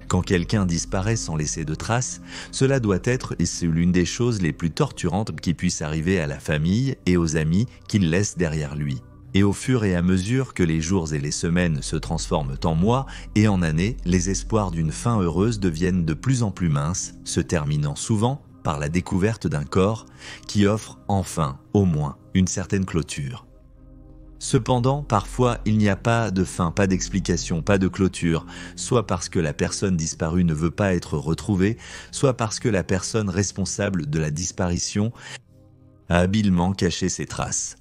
Quand quelqu'un disparaît sans laisser de traces, cela doit être, et c'est l'une des choses les plus torturantes qui puissent arriver à la famille et aux amis qu'il laisse derrière lui. Et au fur et à mesure que les jours et les semaines se transforment en mois et en années, les espoirs d'une fin heureuse deviennent de plus en plus minces, se terminant souvent par la découverte d'un corps qui offre enfin, au moins, une certaine clôture. Cependant, parfois, il n'y a pas de fin, pas d'explication, pas de clôture, soit parce que la personne disparue ne veut pas être retrouvée, soit parce que la personne responsable de la disparition a habilement caché ses traces.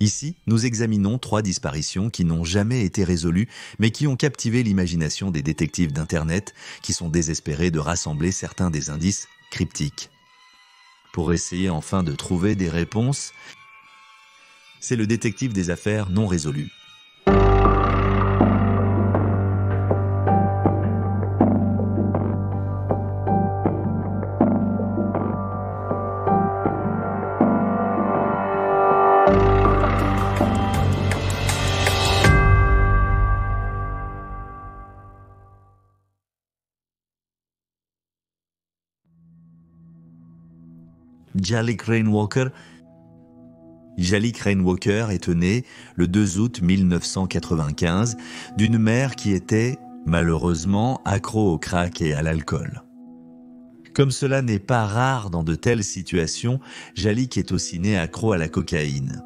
Ici, nous examinons 3 disparitions qui n'ont jamais été résolues, mais qui ont captivé l'imagination des détectives d'Internet, qui sont désespérés de rassembler certains des indices cryptiques. Pour essayer enfin de trouver des réponses, c'est le détective des affaires non résolues. Jalik Rainwalker est né le 2 août 1995 d'une mère qui était, malheureusement, accro au crack et à l'alcool. Comme cela n'est pas rare dans de telles situations, Jalik est aussi né accro à la cocaïne.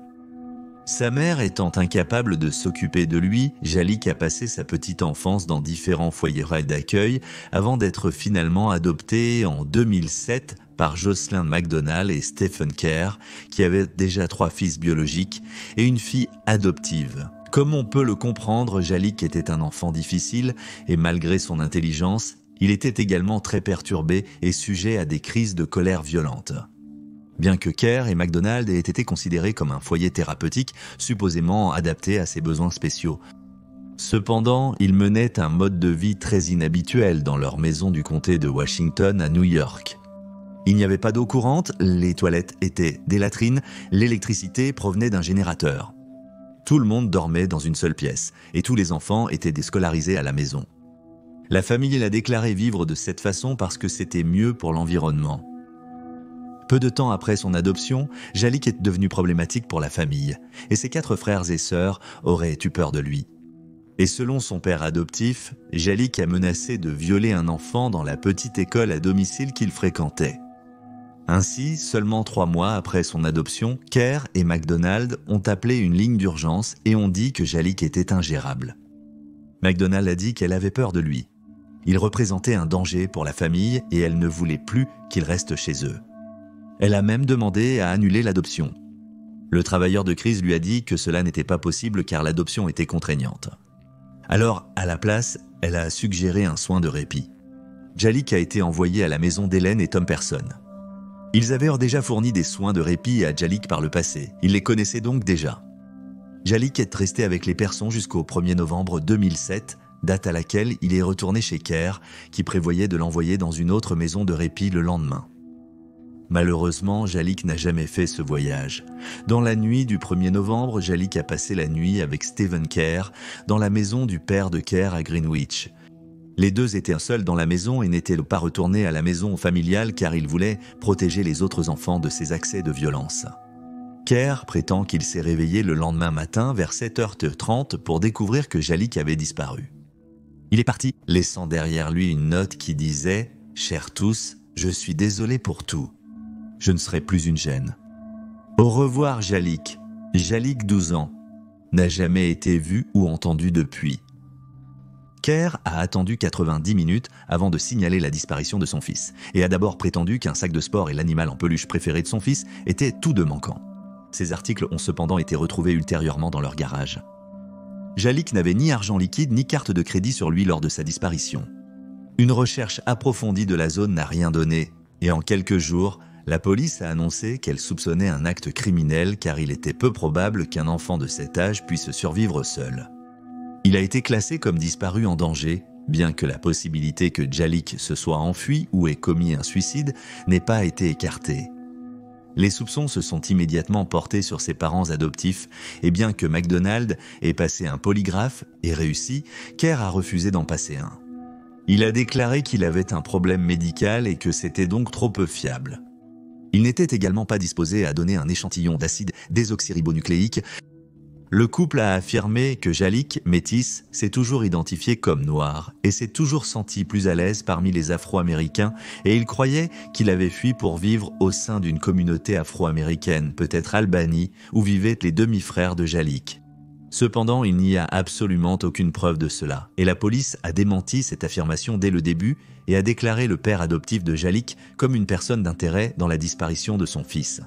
Sa mère étant incapable de s'occuper de lui, Jalik a passé sa petite enfance dans différents foyers d'accueil avant d'être finalement adopté en 2007 par Jocelyn McDonald et Stephen Kerr, qui avaient déjà 3 fils biologiques et une fille adoptive. Comme on peut le comprendre, Jalik était un enfant difficile et malgré son intelligence, il était également très perturbé et sujet à des crises de colère violentes. Bien que Kerr et McDonald aient été considérés comme un foyer thérapeutique supposément adapté à ses besoins spéciaux. Cependant, ils menaient un mode de vie très inhabituel dans leur maison du comté de Washington à New York. Il n'y avait pas d'eau courante, les toilettes étaient des latrines, l'électricité provenait d'un générateur. Tout le monde dormait dans une seule pièce et tous les enfants étaient déscolarisés à la maison. La famille l'a déclaré vivre de cette façon parce que c'était mieux pour l'environnement. Peu de temps après son adoption, Jalik est devenu problématique pour la famille et ses 4 frères et sœurs auraient eu peur de lui. Et selon son père adoptif, Jalik a menacé de violer un enfant dans la petite école à domicile qu'il fréquentait. Ainsi, seulement 3 mois après son adoption, Kerr et McDonald ont appelé une ligne d'urgence et ont dit que Jalik était ingérable. McDonald a dit qu'elle avait peur de lui. Il représentait un danger pour la famille et elle ne voulait plus qu'il reste chez eux. Elle a même demandé à annuler l'adoption. Le travailleur de crise lui a dit que cela n'était pas possible car l'adoption était contraignante. Alors, à la place, elle a suggéré un soin de répit. Jalik a été envoyé à la maison d'Hélène et Tom Person. Ils avaient déjà fourni des soins de répit à Jalik par le passé. Ils les connaissaient donc déjà. Jalik est resté avec les Person jusqu'au 1er novembre 2007, date à laquelle il est retourné chez Kerr, qui prévoyait de l'envoyer dans une autre maison de répit le lendemain. Malheureusement, Jalik n'a jamais fait ce voyage. Dans la nuit du 1er novembre, Jalik a passé la nuit avec Stephen Kerr dans la maison du père de Kerr à Greenwich. Les deux étaient seuls dans la maison et n'étaient pas retournés à la maison familiale car ils voulaient protéger les autres enfants de ces accès de violence. Kerr prétend qu'il s'est réveillé le lendemain matin vers 7h30 pour découvrir que Jalik avait disparu. Il est parti, laissant derrière lui une note qui disait « Chers tous, je suis désolé pour tout. Je ne serai plus une gêne. Au revoir Jalik. Jalik 12 ans. N'a jamais été vu ou entendu depuis. » Kerr a attendu 90 minutes avant de signaler la disparition de son fils et a d'abord prétendu qu'un sac de sport et l'animal en peluche préféré de son fils étaient tous deux manquants. Ces articles ont cependant été retrouvés ultérieurement dans leur garage. Jalik n'avait ni argent liquide ni carte de crédit sur lui lors de sa disparition. Une recherche approfondie de la zone n'a rien donné et en quelques jours, la police a annoncé qu'elle soupçonnait un acte criminel car il était peu probable qu'un enfant de cet âge puisse survivre seul. Il a été classé comme disparu en danger, bien que la possibilité que Jalik se soit enfui ou ait commis un suicide n'ait pas été écartée. Les soupçons se sont immédiatement portés sur ses parents adoptifs et bien que McDonald ait passé un polygraphe et réussi, Kerr a refusé d'en passer un. Il a déclaré qu'il avait un problème médical et que c'était donc trop peu fiable. Il n'était également pas disposé à donner un échantillon d'acide désoxyribonucléique. Le couple a affirmé que Jalik, métis, s'est toujours identifié comme noir et s'est toujours senti plus à l'aise parmi les Afro-Américains et il croyait qu'il avait fui pour vivre au sein d'une communauté afro-américaine, peut-être Albanie, où vivaient les demi-frères de Jalik. Cependant, il n'y a absolument aucune preuve de cela et la police a démenti cette affirmation dès le début et a déclaré le père adoptif de Jalik comme une personne d'intérêt dans la disparition de son fils.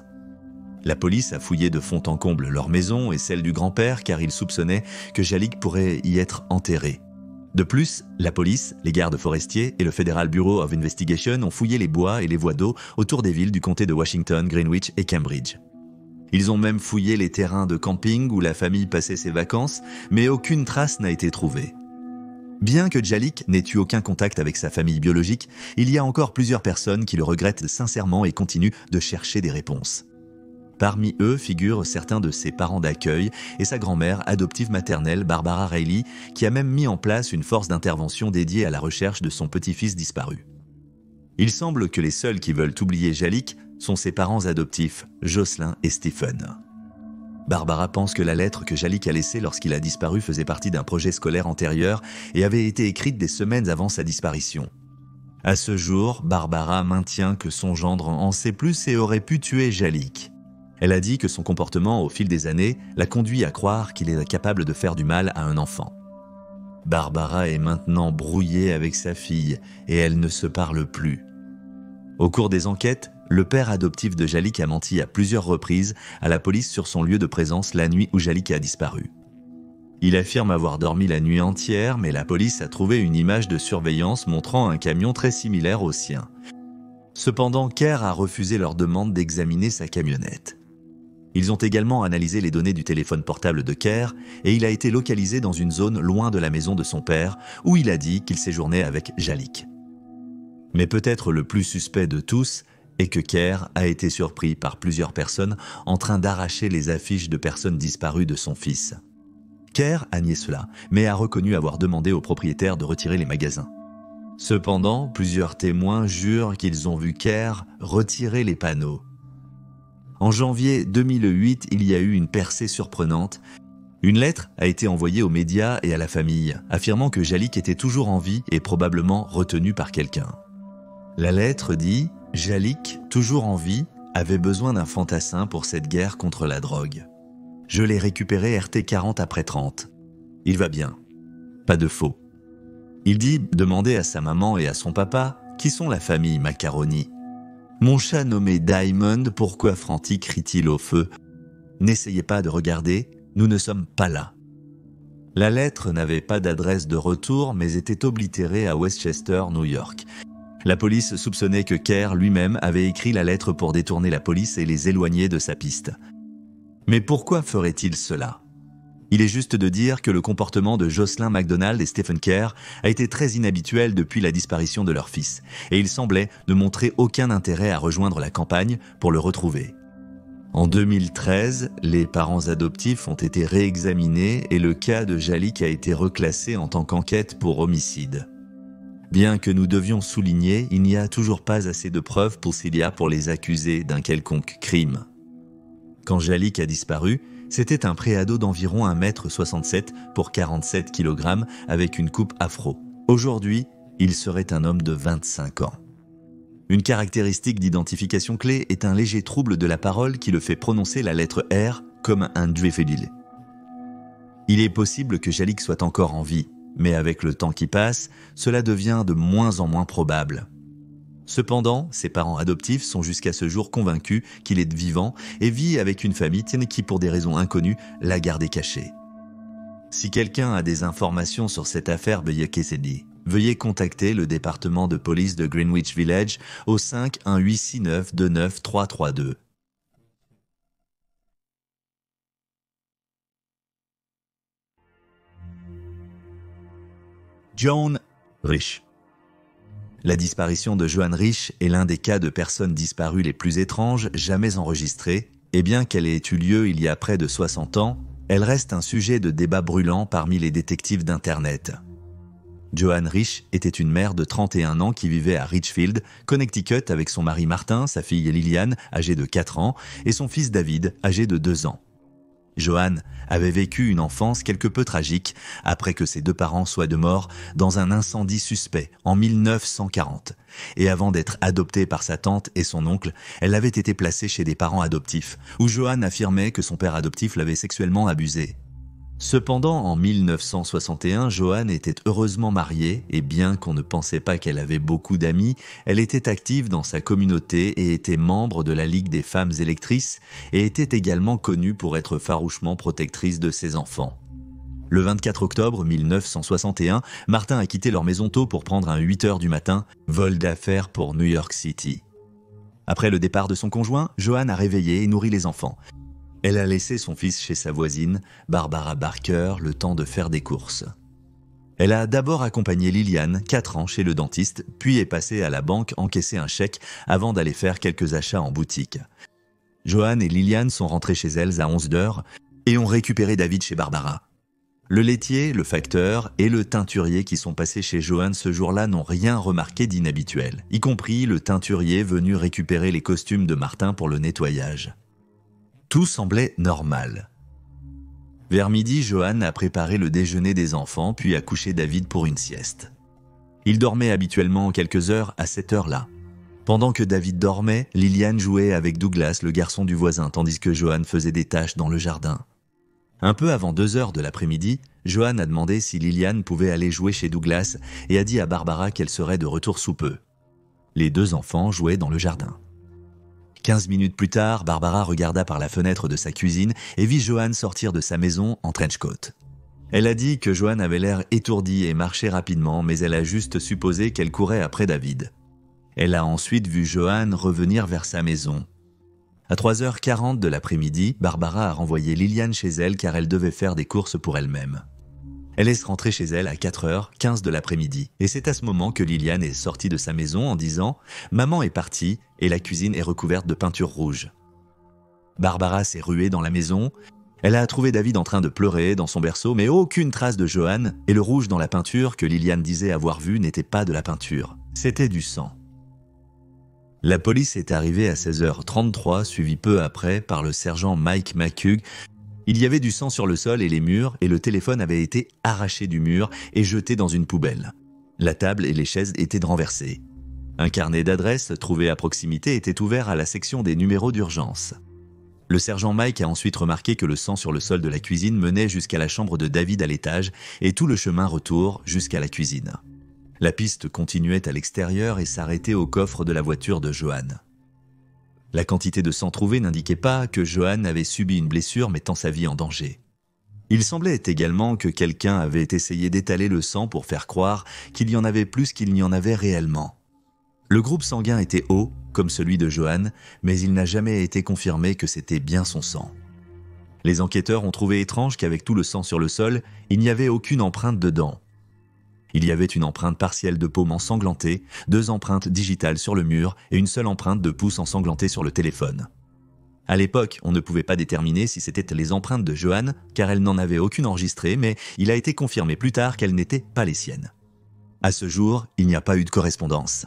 La police a fouillé de fond en comble leur maison et celle du grand-père car ils soupçonnaient que Jalik pourrait y être enterré. De plus, la police, les gardes forestiers et le Federal Bureau of Investigation ont fouillé les bois et les voies d'eau autour des villes du comté de Washington, Greenwich et Cambridge. Ils ont même fouillé les terrains de camping où la famille passait ses vacances, mais aucune trace n'a été trouvée. Bien que Jalik n'ait eu aucun contact avec sa famille biologique, il y a encore plusieurs personnes qui le regrettent sincèrement et continuent de chercher des réponses. Parmi eux figurent certains de ses parents d'accueil et sa grand-mère adoptive maternelle Barbara Riley, qui a même mis en place une force d'intervention dédiée à la recherche de son petit-fils disparu. Il semble que les seuls qui veulent oublier Jalik sont ses parents adoptifs, Jocelyn et Stephen. Barbara pense que la lettre que Jalik a laissée lorsqu'il a disparu faisait partie d'un projet scolaire antérieur et avait été écrite des semaines avant sa disparition. À ce jour, Barbara maintient que son gendre en sait plus et aurait pu tuer Jalik. Elle a dit que son comportement au fil des années l'a conduit à croire qu'il est capable de faire du mal à un enfant. Barbara est maintenant brouillée avec sa fille et elle ne se parle plus. Au cours des enquêtes, le père adoptif de Jalik a menti à plusieurs reprises à la police sur son lieu de présence la nuit où Jalik a disparu. Il affirme avoir dormi la nuit entière, mais la police a trouvé une image de surveillance montrant un camion très similaire au sien. Cependant, Kerr a refusé leur demande d'examiner sa camionnette. Ils ont également analysé les données du téléphone portable de Kerr et il a été localisé dans une zone loin de la maison de son père où il a dit qu'il séjournait avec Jalik. Mais peut-être le plus suspect de tous est que Kerr a été surpris par plusieurs personnes en train d'arracher les affiches de personnes disparues de son fils. Kerr a nié cela, mais a reconnu avoir demandé au propriétaire de retirer les magasins. Cependant, plusieurs témoins jurent qu'ils ont vu Kerr retirer les panneaux. En janvier 2008, il y a eu une percée surprenante. Une lettre a été envoyée aux médias et à la famille, affirmant que Jalik était toujours en vie et probablement retenu par quelqu'un. La lettre dit « Jalik, toujours en vie, avait besoin d'un fantassin pour cette guerre contre la drogue. Je l'ai récupéré RT40 après 30. Il va bien. Pas de faux. » Il dit demander à sa maman et à son papa qui sont la famille Macaroni. Mon chat nommé Diamond, pourquoi Frantic crie-t-il au feu? N'essayez pas de regarder, nous ne sommes pas là. La lettre n'avait pas d'adresse de retour, mais était oblitérée à Westchester, New York. La police soupçonnait que Kerr lui-même avait écrit la lettre pour détourner la police et les éloigner de sa piste. Mais pourquoi ferait-il cela? Il est juste de dire que le comportement de Jocelyn McDonald et Stephen Kerr a été très inhabituel depuis la disparition de leur fils, et ils semblaient ne montrer aucun intérêt à rejoindre la campagne pour le retrouver. En 2013, les parents adoptifs ont été réexaminés et le cas de Jalik a été reclassé en tant qu'enquête pour homicide. Bien que nous devions souligner, il n'y a toujours pas assez de preuves pour les accuser d'un quelconque crime. Quand Jalik a disparu, c'était un préado d'environ 1,67 m pour 47 kg avec une coupe afro. Aujourd'hui, il serait un homme de 25 ans. Une caractéristique d'identification clé est un léger trouble de la parole qui le fait prononcer la lettre R comme un dwifedil. Il est possible que Jalik soit encore en vie, mais avec le temps qui passe, cela devient de moins en moins probable. Cependant, ses parents adoptifs sont jusqu'à ce jour convaincus qu'il est vivant et vit avec une famille qui, pour des raisons inconnues, l'a gardé caché. Si quelqu'un a des informations sur cette affaire veuillez contacter le département de police de Greenwich Village au 51869 29 332. Joan Rich. La disparition de Joan Rich est l'un des cas de personnes disparues les plus étranges jamais enregistrés, et bien qu'elle ait eu lieu il y a près de 60 ans, elle reste un sujet de débat brûlant parmi les détectives d'Internet. Joanne Rich était une mère de 31 ans qui vivait à Richfield, Connecticut, avec son mari Martin, sa fille Lillian, âgée de 4 ans, et son fils David, âgé de 2 ans. Joanne avait vécu une enfance quelque peu tragique après que ses 2 parents soient de mort dans un incendie suspect en 1940. Et avant d'être adoptée par sa tante et son oncle, elle avait été placée chez des parents adoptifs, où Joanne affirmait que son père adoptif l'avait sexuellement abusée. Cependant, en 1961, Joanne était heureusement mariée et bien qu'on ne pensait pas qu'elle avait beaucoup d'amis, elle était active dans sa communauté et était membre de la Ligue des femmes électrices et était également connue pour être farouchement protectrice de ses enfants. Le 24 octobre 1961, Martin a quitté leur maison tôt pour prendre un 8 heures du matin, vol d'affaires pour New York City. Après le départ de son conjoint, Joanne a réveillé et nourri les enfants. Elle a laissé son fils chez sa voisine, Barbara Barker, le temps de faire des courses. Elle a d'abord accompagné Lillian, 4 ans, chez le dentiste, puis est passée à la banque encaisser un chèque avant d'aller faire quelques achats en boutique. Joanne et Lillian sont rentrées chez elles à 11h et ont récupéré David chez Barbara. Le laitier, le facteur et le teinturier qui sont passés chez Joanne ce jour-là n'ont rien remarqué d'inhabituel, y compris le teinturier venu récupérer les costumes de Martin pour le nettoyage. Tout semblait normal. Vers midi, Joanne a préparé le déjeuner des enfants puis a couché David pour une sieste. Il dormait habituellement quelques heures à cette heure-là. Pendant que David dormait, Lillian jouait avec Douglas, le garçon du voisin, tandis que Joanne faisait des tâches dans le jardin. Un peu avant 2 heures de l'après-midi, Joanne a demandé si Lillian pouvait aller jouer chez Douglas et a dit à Barbara qu'elle serait de retour sous peu. Les 2 enfants jouaient dans le jardin. 15 minutes plus tard, Barbara regarda par la fenêtre de sa cuisine et vit Joanne sortir de sa maison en trench-coat. Elle a dit que Joanne avait l'air étourdie et marchait rapidement, mais elle a juste supposé qu'elle courait après David. Elle a ensuite vu Joanne revenir vers sa maison. À 3h40 de l'après-midi, Barbara a renvoyé Lillian chez elle car elle devait faire des courses pour elle-même. Elle est rentrée chez elle à 4h15 de l'après-midi. Et c'est à ce moment que Lillian est sortie de sa maison en disant « Maman est partie et la cuisine est recouverte de peinture rouge ». Barbara s'est ruée dans la maison. Elle a trouvé David en train de pleurer dans son berceau, mais aucune trace de Joanne, et le rouge dans la peinture que Lillian disait avoir vu n'était pas de la peinture. C'était du sang. La police est arrivée à 16h33, suivie peu après par le sergent Mike McHugh. Il y avait du sang sur le sol et les murs, et le téléphone avait été arraché du mur et jeté dans une poubelle. La table et les chaises étaient renversées. Un carnet d'adresses trouvé à proximité était ouvert à la section des numéros d'urgence. Le sergent Mike a ensuite remarqué que le sang sur le sol de la cuisine menait jusqu'à la chambre de David à l'étage et tout le chemin retour jusqu'à la cuisine. La piste continuait à l'extérieur et s'arrêtait au coffre de la voiture de Joanne. La quantité de sang trouvé n'indiquait pas que Joanne avait subi une blessure mettant sa vie en danger. Il semblait également que quelqu'un avait essayé d'étaler le sang pour faire croire qu'il y en avait plus qu'il n'y en avait réellement. Le groupe sanguin était haut, comme celui de Joanne, mais il n'a jamais été confirmé que c'était bien son sang. Les enquêteurs ont trouvé étrange qu'avec tout le sang sur le sol, il n'y avait aucune empreinte de dents. Il y avait une empreinte partielle de paume ensanglantée, 2 empreintes digitales sur le mur et une seule empreinte de pouce ensanglantée sur le téléphone. À l'époque, on ne pouvait pas déterminer si c'était les empreintes de Joanne, car elle n'en avait aucune enregistrée, mais il a été confirmé plus tard qu'elles n'étaient pas les siennes. À ce jour, il n'y a pas eu de correspondance.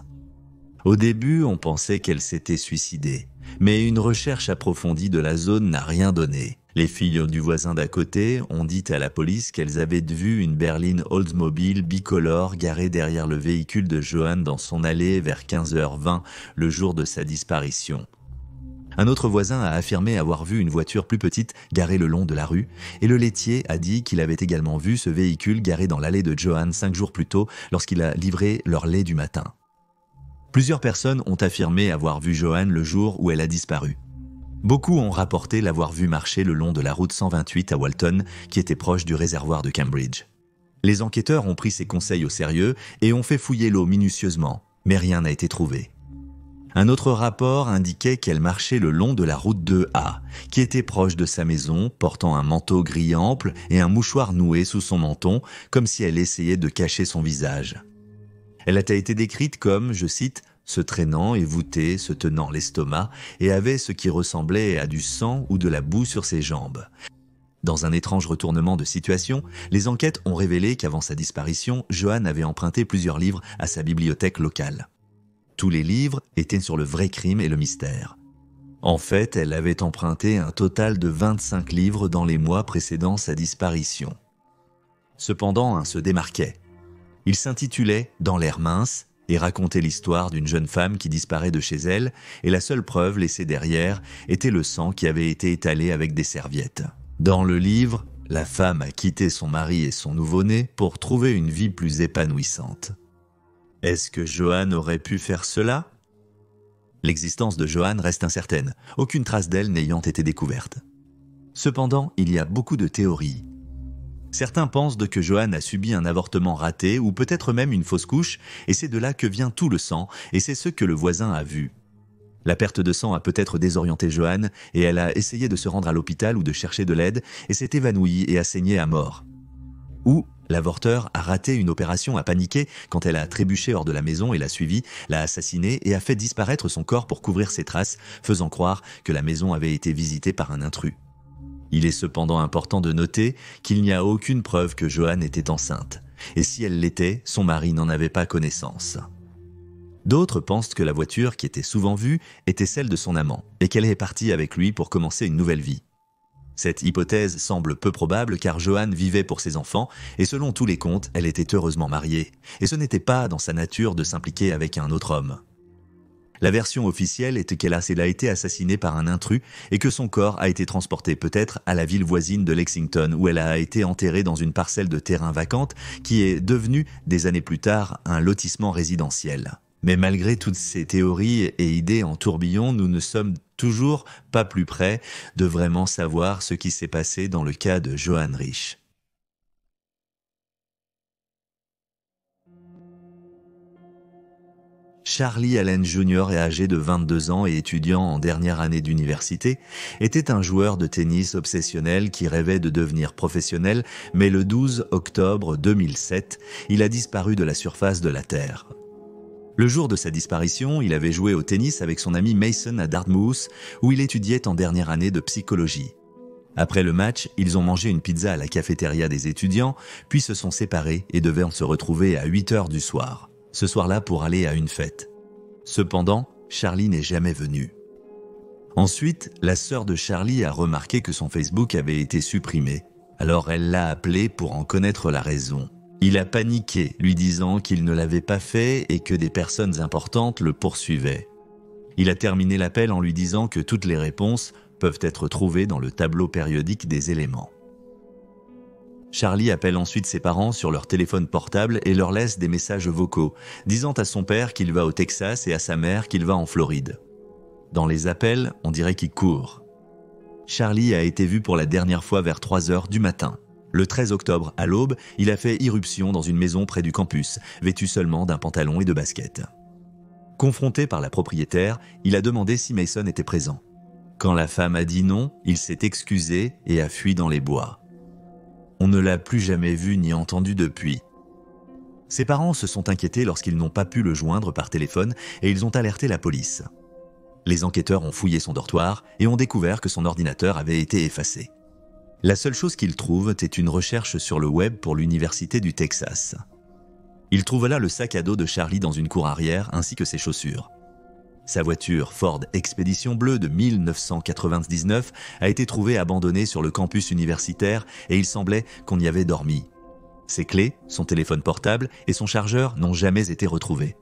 Au début, on pensait qu'elle s'était suicidée, mais une recherche approfondie de la zone n'a rien donné. Les filles du voisin d'à côté ont dit à la police qu'elles avaient vu une berline Oldsmobile bicolore garée derrière le véhicule de Joanne dans son allée vers 15h20 le jour de sa disparition. Un autre voisin a affirmé avoir vu une voiture plus petite garée le long de la rue et le laitier a dit qu'il avait également vu ce véhicule garé dans l'allée de Joanne 5 jours plus tôt lorsqu'il a livré leur lait du matin. Plusieurs personnes ont affirmé avoir vu Joanne le jour où elle a disparu. Beaucoup ont rapporté l'avoir vu marcher le long de la route 128 à Walton, qui était proche du réservoir de Cambridge. Les enquêteurs ont pris ces conseils au sérieux et ont fait fouiller l'eau minutieusement, mais rien n'a été trouvé. Un autre rapport indiquait qu'elle marchait le long de la route 2A, qui était proche de sa maison, portant un manteau gris ample et un mouchoir noué sous son menton, comme si elle essayait de cacher son visage. Elle a été décrite comme, je cite, se traînant et voûtée, se tenant l'estomac, et avait ce qui ressemblait à du sang ou de la boue sur ses jambes. Dans un étrange retournement de situation, les enquêtes ont révélé qu'avant sa disparition, Joanne avait emprunté plusieurs livres à sa bibliothèque locale. Tous les livres étaient sur le vrai crime et le mystère. En fait, elle avait emprunté un total de 25 livres dans les mois précédant sa disparition. Cependant, un se démarquait. Il s'intitulait « Dans l'air mince » et racontait l'histoire d'une jeune femme qui disparaît de chez elle, et la seule preuve laissée derrière était le sang qui avait été étalé avec des serviettes. Dans le livre, la femme a quitté son mari et son nouveau-né pour trouver une vie plus épanouissante. Est-ce que Joanne aurait pu faire cela ? L'existence de Joanne reste incertaine, aucune trace d'elle n'ayant été découverte. Cependant, il y a beaucoup de théories. Certains pensent que Joanne a subi un avortement raté ou peut-être même une fausse couche, et c'est de là que vient tout le sang, et c'est ce que le voisin a vu. La perte de sang a peut-être désorienté Joanne, et elle a essayé de se rendre à l'hôpital ou de chercher de l'aide, et s'est évanouie et a saigné à mort. Ou l'avorteur a raté une opération, a paniqué quand elle a trébuché hors de la maison et l'a suivi, l'a assassiné et a fait disparaître son corps pour couvrir ses traces, faisant croire que la maison avait été visitée par un intrus. Il est cependant important de noter qu'il n'y a aucune preuve que Joanne était enceinte, et si elle l'était, son mari n'en avait pas connaissance. D'autres pensent que la voiture, qui était souvent vue, était celle de son amant, et qu'elle est partie avec lui pour commencer une nouvelle vie. Cette hypothèse semble peu probable car Joanne vivait pour ses enfants, et selon tous les contes, elle était heureusement mariée, et ce n'était pas dans sa nature de s'impliquer avec un autre homme. La version officielle est qu'elle a été assassinée par un intrus et que son corps a été transporté peut-être à la ville voisine de Lexington où elle a été enterrée dans une parcelle de terrain vacante qui est devenue, des années plus tard, un lotissement résidentiel. Mais malgré toutes ces théories et idées en tourbillon, nous ne sommes toujours pas plus près de vraiment savoir ce qui s'est passé dans le cas de Joanne Rich. Charlie Allen Jr. est âgé de 22 ans et étudiant en dernière année d'université, était un joueur de tennis obsessionnel qui rêvait de devenir professionnel, mais le 12 octobre 2007, il a disparu de la surface de la Terre. Le jour de sa disparition, il avait joué au tennis avec son ami Mason à Dartmouth, où il étudiait en dernière année de psychologie. Après le match, ils ont mangé une pizza à la cafétéria des étudiants, puis se sont séparés et devaient se retrouver à 8 heures du soir. Ce soir-là pour aller à une fête. Cependant, Charlie n'est jamais venu. Ensuite, la sœur de Charlie a remarqué que son Facebook avait été supprimé. Alors elle l'a appelé pour en connaître la raison. Il a paniqué, lui disant qu'il ne l'avait pas fait et que des personnes importantes le poursuivaient. Il a terminé l'appel en lui disant que toutes les réponses peuvent être trouvées dans le tableau périodique des éléments. Charlie appelle ensuite ses parents sur leur téléphone portable et leur laisse des messages vocaux, disant à son père qu'il va au Texas et à sa mère qu'il va en Floride. Dans les appels, on dirait qu'il court. Charlie a été vu pour la dernière fois vers 3 heures du matin. Le 13 octobre, à l'aube, il a fait irruption dans une maison près du campus, vêtu seulement d'un pantalon et de baskets. Confronté par la propriétaire, il a demandé si Mason était présent. Quand la femme a dit non, il s'est excusé et a fui dans les bois. On ne l'a plus jamais vu ni entendu depuis. Ses parents se sont inquiétés lorsqu'ils n'ont pas pu le joindre par téléphone et ils ont alerté la police. Les enquêteurs ont fouillé son dortoir et ont découvert que son ordinateur avait été effacé. La seule chose qu'ils trouvent est une recherche sur le web pour l'université du Texas. Ils trouvent là le sac à dos de Charlie dans une cour arrière ainsi que ses chaussures. Sa voiture Ford Expedition bleue de 1999 a été trouvée abandonnée sur le campus universitaire et il semblait qu'on y avait dormi. Ses clés, son téléphone portable et son chargeur n'ont jamais été retrouvés.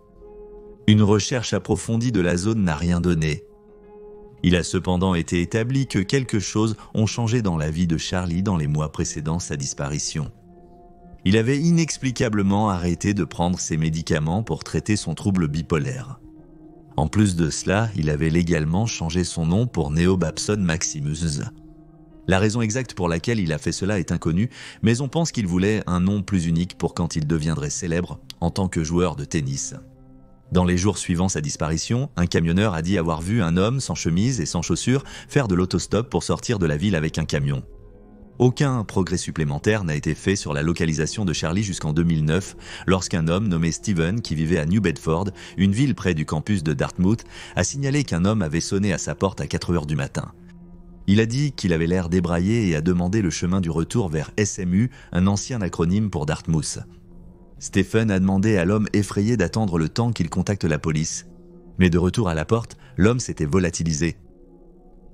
Une recherche approfondie de la zone n'a rien donné. Il a cependant été établi que quelque chose ont changé dans la vie de Charlie dans les mois précédant sa disparition. Il avait inexplicablement arrêté de prendre ses médicaments pour traiter son trouble bipolaire. En plus de cela, il avait légalement changé son nom pour Neo Babson Maximus. La raison exacte pour laquelle il a fait cela est inconnue, mais on pense qu'il voulait un nom plus unique pour quand il deviendrait célèbre en tant que joueur de tennis. Dans les jours suivant sa disparition, un camionneur a dit avoir vu un homme sans chemise et sans chaussures faire de l'autostop pour sortir de la ville avec un camion. Aucun progrès supplémentaire n'a été fait sur la localisation de Charlie jusqu'en 2009, lorsqu'un homme nommé Steven, qui vivait à New Bedford, une ville près du campus de Dartmouth, a signalé qu'un homme avait sonné à sa porte à 4 heures du matin. Il a dit qu'il avait l'air débraillé et a demandé le chemin du retour vers SMU, un ancien acronyme pour Dartmouth. Stephen a demandé à l'homme effrayé d'attendre le temps qu'il contacte la police. Mais de retour à la porte, l'homme s'était volatilisé.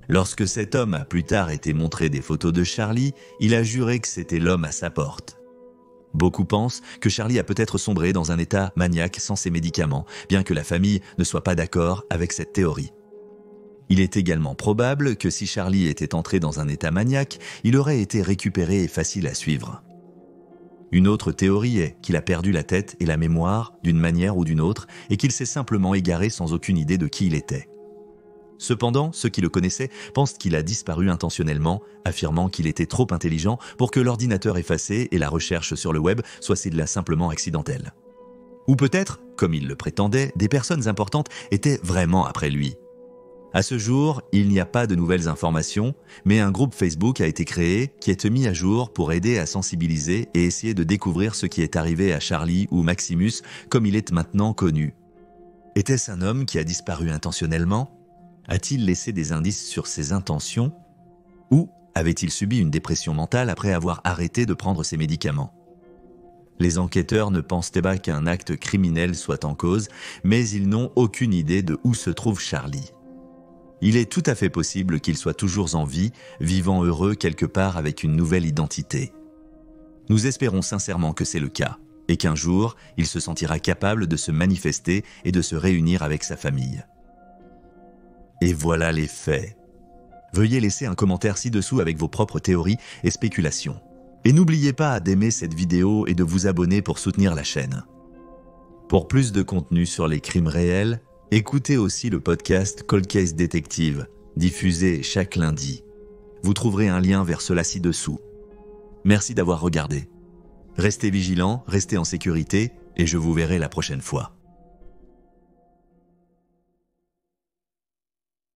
Lorsque cet homme a plus tard été montré des photos de Charlie, il a juré que c'était l'homme à sa porte. Beaucoup pensent que Charlie a peut-être sombré dans un état maniaque sans ses médicaments, bien que la famille ne soit pas d'accord avec cette théorie. Il est également probable que si Charlie était entré dans un état maniaque, il aurait été récupéré et facile à suivre. Une autre théorie est qu'il a perdu la tête et la mémoire d'une manière ou d'une autre et qu'il s'est simplement égaré sans aucune idée de qui il était. Cependant, ceux qui le connaissaient pensent qu'il a disparu intentionnellement, affirmant qu'il était trop intelligent pour que l'ordinateur effacé et la recherche sur le web soient simplement accidentels. Ou peut-être, comme il le prétendait, des personnes importantes étaient vraiment après lui. À ce jour, il n'y a pas de nouvelles informations, mais un groupe Facebook a été créé qui est mis à jour pour aider à sensibiliser et essayer de découvrir ce qui est arrivé à Charlie ou Maximus, comme il est maintenant connu. Était-ce un homme qui a disparu intentionnellement ? A-t-il laissé des indices sur ses intentions ? Ou avait-il subi une dépression mentale après avoir arrêté de prendre ses médicaments ? Les enquêteurs ne pensent pas qu'un acte criminel soit en cause, mais ils n'ont aucune idée de où se trouve Charlie. Il est tout à fait possible qu'il soit toujours en vie, vivant heureux quelque part avec une nouvelle identité. Nous espérons sincèrement que c'est le cas, et qu'un jour, il se sentira capable de se manifester et de se réunir avec sa famille. Et voilà les faits. Veuillez laisser un commentaire ci-dessous avec vos propres théories et spéculations. Et n'oubliez pas d'aimer cette vidéo et de vous abonner pour soutenir la chaîne. Pour plus de contenu sur les crimes réels, écoutez aussi le podcast Cold Case Detective, diffusé chaque lundi. Vous trouverez un lien vers cela ci-dessous. Merci d'avoir regardé. Restez vigilants, restez en sécurité et je vous verrai la prochaine fois.